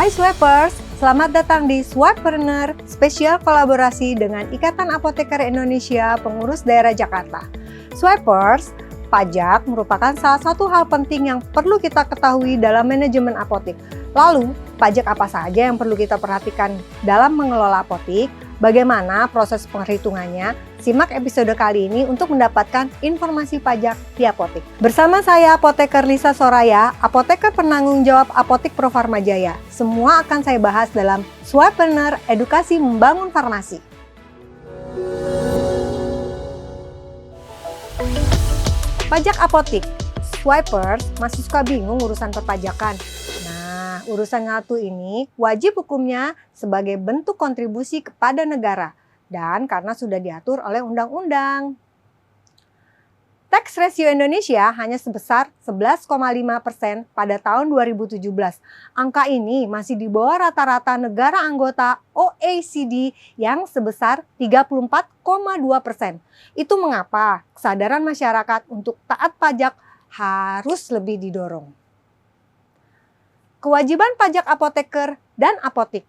Hai Swipers, selamat datang di Swipreneur, spesial kolaborasi dengan Ikatan Apoteker Indonesia Pengurus Daerah Jakarta. Swipers, pajak merupakan salah satu hal penting yang perlu kita ketahui dalam manajemen apotek. Lalu, pajak apa saja yang perlu kita perhatikan dalam mengelola apotek? Bagaimana proses penghitungannya? Simak episode kali ini untuk mendapatkan informasi pajak di apotek. Bersama saya Apoteker Lisa Soraya, apoteker penanggung jawab Apotek Pro Farma Jaya. Semua akan saya bahas dalam Swipreneur Edukasi Membangun Farmasi. Pajak apotek. Swipers masih suka bingung urusan perpajakan. Nah, urusan ngatu ini wajib hukumnya sebagai bentuk kontribusi kepada negara dan karena sudah diatur oleh undang-undang. Tax ratio Indonesia hanya sebesar 11,5% pada tahun 2017. Angka ini masih di bawah rata-rata negara anggota OECD yang sebesar 34,2%. Itu mengapa kesadaran masyarakat untuk taat pajak harus lebih didorong. Kewajiban pajak apoteker dan apotek.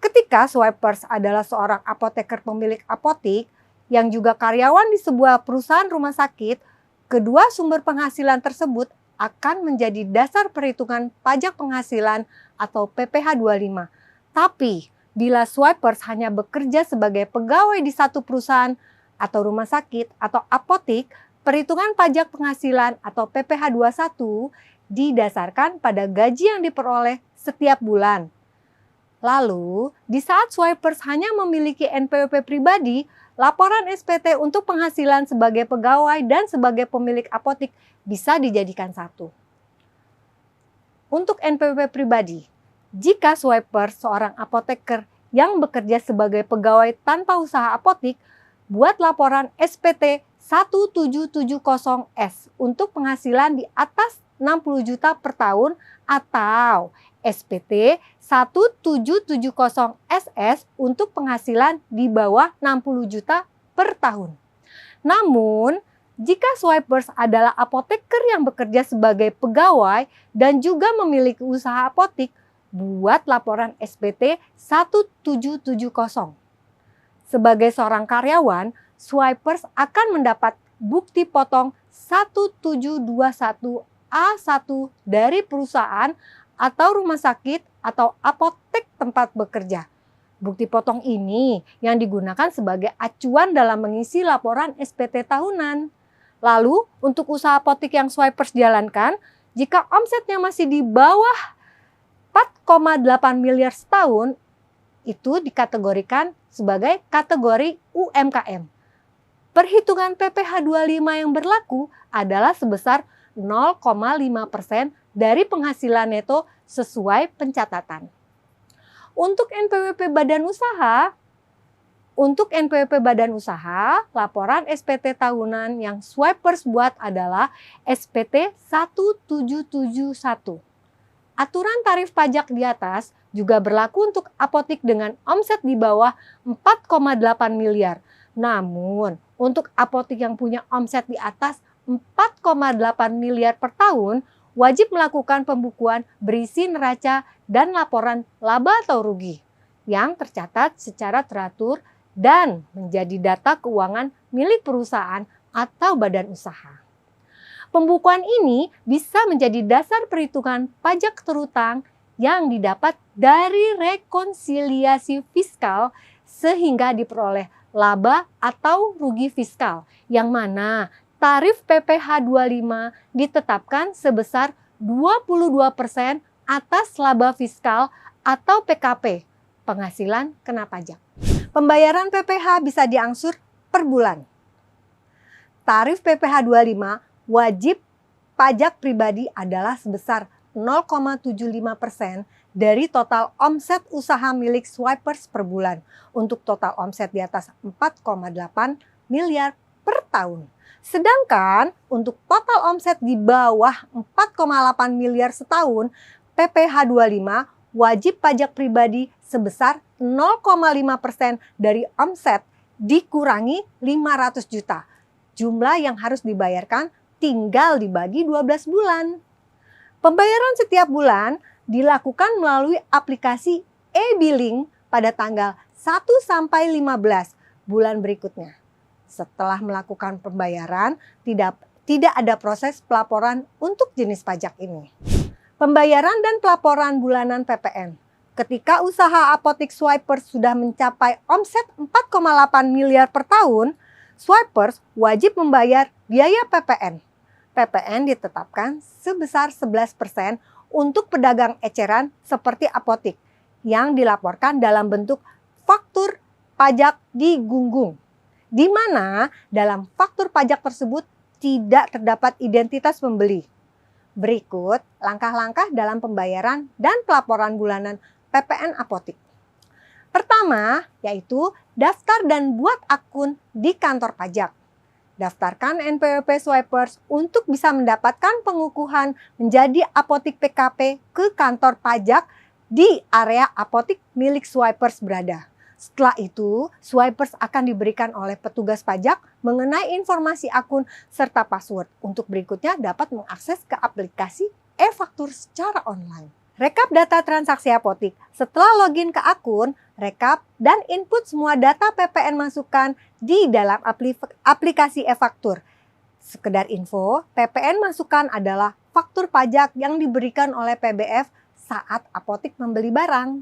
Ketika Swipers adalah seorang apoteker pemilik apotek yang juga karyawan di sebuah perusahaan rumah sakit, kedua sumber penghasilan tersebut akan menjadi dasar perhitungan pajak penghasilan atau PPh 25. Tapi, bila Swipers hanya bekerja sebagai pegawai di satu perusahaan atau rumah sakit atau apotek, perhitungan pajak penghasilan atau PPh 21 didasarkan pada gaji yang diperoleh setiap bulan. Lalu, di saat Swipers hanya memiliki NPWP pribadi, laporan SPT untuk penghasilan sebagai pegawai dan sebagai pemilik apotek bisa dijadikan satu. Untuk NPWP pribadi, jika Swipers seorang apoteker yang bekerja sebagai pegawai tanpa usaha apotek, buat laporan SPT 1770S untuk penghasilan di atas 60 juta per tahun atau SPT 1770SS untuk penghasilan di bawah 60 juta per tahun. Namun, jika Swipers adalah apoteker yang bekerja sebagai pegawai dan juga memiliki usaha apotek, buat laporan SPT 1770. Sebagai seorang karyawan, Swipers akan mendapat bukti potong 1721A1 dari perusahaan atau rumah sakit atau apotek tempat bekerja. Bukti potong ini yang digunakan sebagai acuan dalam mengisi laporan SPT tahunan. Lalu, untuk usaha apotek yang Swipers jalankan, jika omsetnya masih di bawah 4,8 miliar setahun, itu dikategorikan sebagai kategori UMKM. Perhitungan PPh 25 yang berlaku adalah sebesar 0,5% dari penghasilan neto sesuai pencatatan. Untuk NPWP badan usaha, laporan SPT tahunan yang Swipers buat adalah SPT 1771. Aturan tarif pajak di atas juga berlaku untuk apotek dengan omset di bawah 4,8 miliar. Namun, untuk apotek yang punya omset di atas 4,8 miliar per tahun, wajib melakukan pembukuan berisi neraca dan laporan laba atau rugi yang tercatat secara teratur dan menjadi data keuangan milik perusahaan atau badan usaha. Pembukuan ini bisa menjadi dasar perhitungan pajak terutang yang didapat dari rekonsiliasi fiskal sehingga diperoleh laba atau rugi fiskal yang mana tarif PPh 25 ditetapkan sebesar 22% atas laba fiskal atau PKP, penghasilan kena pajak. Pembayaran PPh bisa diangsur per bulan. Tarif PPh 25 wajib pajak pribadi adalah sebesar 0,75% dari total omset usaha milik Swipers per bulan untuk total omset di atas 4,8 miliar per tahun. Sedangkan untuk total omset di bawah 4,8 miliar setahun, PPh 25 wajib pajak pribadi sebesar 0,5% dari omset dikurangi 500 juta. Jumlah yang harus dibayarkan tinggal dibagi 12 bulan. Pembayaran setiap bulan dilakukan melalui aplikasi e-billing pada tanggal 1 sampai 15 bulan berikutnya. Setelah melakukan pembayaran, tidak ada proses pelaporan untuk jenis pajak ini. Pembayaran dan pelaporan bulanan PPN. Ketika usaha apotik Swipers sudah mencapai omset 4,8 miliar per tahun, Swipers wajib membayar biaya PPN. PPN ditetapkan sebesar 11% untuk pedagang eceran seperti apotik yang dilaporkan dalam bentuk faktur pajak di Gunggung, di mana dalam faktur pajak tersebut tidak terdapat identitas pembeli. Berikut langkah-langkah dalam pembayaran dan pelaporan bulanan PPN apotik. Pertama, yaitu daftar dan buat akun di kantor pajak. Daftarkan NPWP Swipers untuk bisa mendapatkan pengukuhan menjadi apotik PKP ke kantor pajak di area apotik milik Swipers berada. Setelah itu, Swipers akan diberikan oleh petugas pajak mengenai informasi akun serta password untuk berikutnya dapat mengakses ke aplikasi e-faktur secara online. Rekap data transaksi apotik. Setelah login ke akun, rekap dan input semua data PPN masukan di dalam aplikasi e-faktur. Sekedar info, PPN masukan adalah faktur pajak yang diberikan oleh PBF saat apotik membeli barang.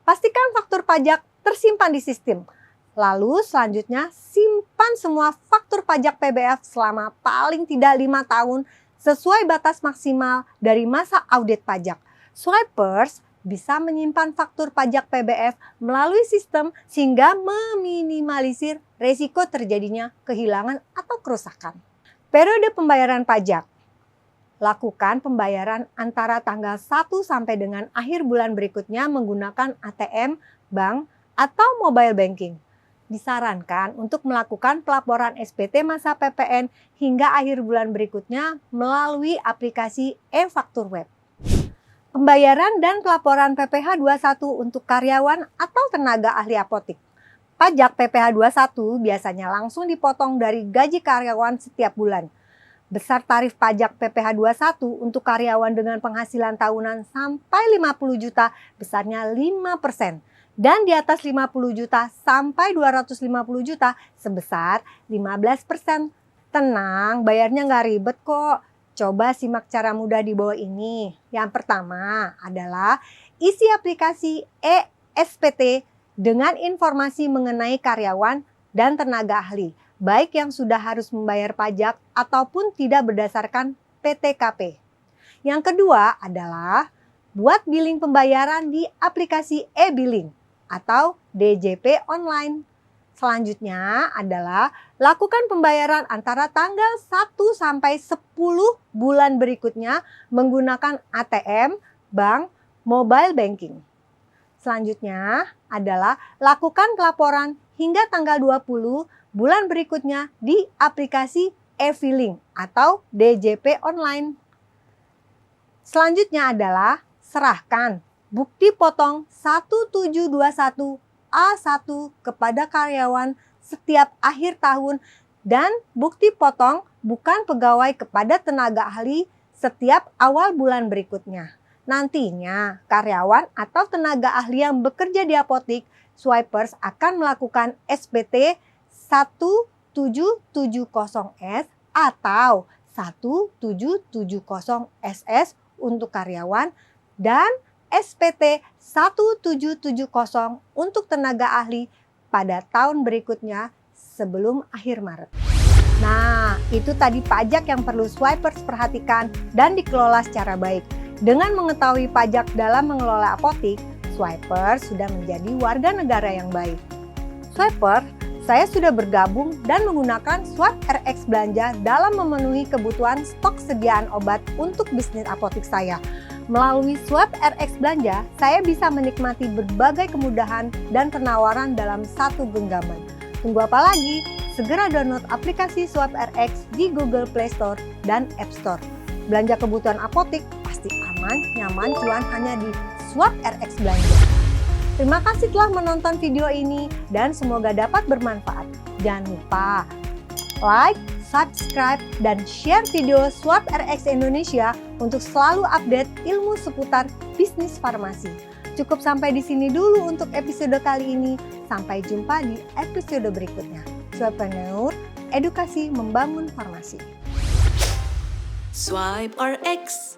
Pastikan faktur pajak tersimpan di sistem. Lalu selanjutnya simpan semua faktur pajak PBF selama paling tidak 5 tahun sesuai batas maksimal dari masa audit pajak. Swipers bisa menyimpan faktur pajak PBF melalui sistem sehingga meminimalisir resiko terjadinya kehilangan atau kerusakan. Periode pembayaran pajak. Lakukan pembayaran antara tanggal 1 sampai dengan akhir bulan berikutnya menggunakan ATM, bank, atau mobile banking. Disarankan untuk melakukan pelaporan SPT masa PPN hingga akhir bulan berikutnya melalui aplikasi e-faktur web. Pembayaran dan pelaporan PPh 21 untuk karyawan atau tenaga ahli apotik. Pajak PPh 21 biasanya langsung dipotong dari gaji karyawan setiap bulan. Besar tarif pajak PPh 21 untuk karyawan dengan penghasilan tahunan sampai 50 juta besarnya 5%. Dan di atas 50 juta sampai 250 juta sebesar 15%. Tenang, bayarnya nggak ribet kok. Coba simak cara mudah di bawah ini. Yang pertama adalah isi aplikasi e-SPT dengan informasi mengenai karyawan dan tenaga ahli, baik yang sudah harus membayar pajak ataupun tidak berdasarkan PTKP. Yang kedua adalah buat billing pembayaran di aplikasi e-billing atau DJP online. Selanjutnya adalah lakukan pembayaran antara tanggal 1 sampai 10 bulan berikutnya menggunakan ATM, bank, mobile banking. Selanjutnya adalah lakukan pelaporan hingga tanggal 20 bulan berikutnya di aplikasi e-filing atau DJP online. Selanjutnya adalah serahkan bukti potong 1721A1 kepada karyawan setiap akhir tahun dan bukti potong bukan pegawai kepada tenaga ahli setiap awal bulan berikutnya. Nantinya karyawan atau tenaga ahli yang bekerja di apotik Swipers akan melakukan SPT 1770S atau 1770SS untuk karyawan dan SPT 1770 untuk tenaga ahli pada tahun berikutnya sebelum akhir Maret. Nah, itu tadi pajak yang perlu Swipers perhatikan dan dikelola secara baik. Dengan mengetahui pajak dalam mengelola apotik, Swipers sudah menjadi warga negara yang baik. Swipers, saya sudah bergabung dan menggunakan Swap RX Belanja dalam memenuhi kebutuhan stok sediaan obat untuk bisnis apotik saya. Melalui Swap RX Belanja, saya bisa menikmati berbagai kemudahan dan penawaran dalam satu genggaman. Tunggu apa lagi? Segera download aplikasi Swap RX di Google Play Store dan App Store. Belanja kebutuhan apotik pasti aman, nyaman, cuan hanya di Swap RX Belanja. Terima kasih telah menonton video ini dan semoga dapat bermanfaat. Jangan lupa like, subscribe, dan share video Swab RX Indonesia untuk selalu update ilmu seputar bisnis farmasi. Cukup sampai di sini dulu untuk episode kali ini. Sampai jumpa di episode berikutnya. Swabpreneur, edukasi membangun farmasi. Swipe RX.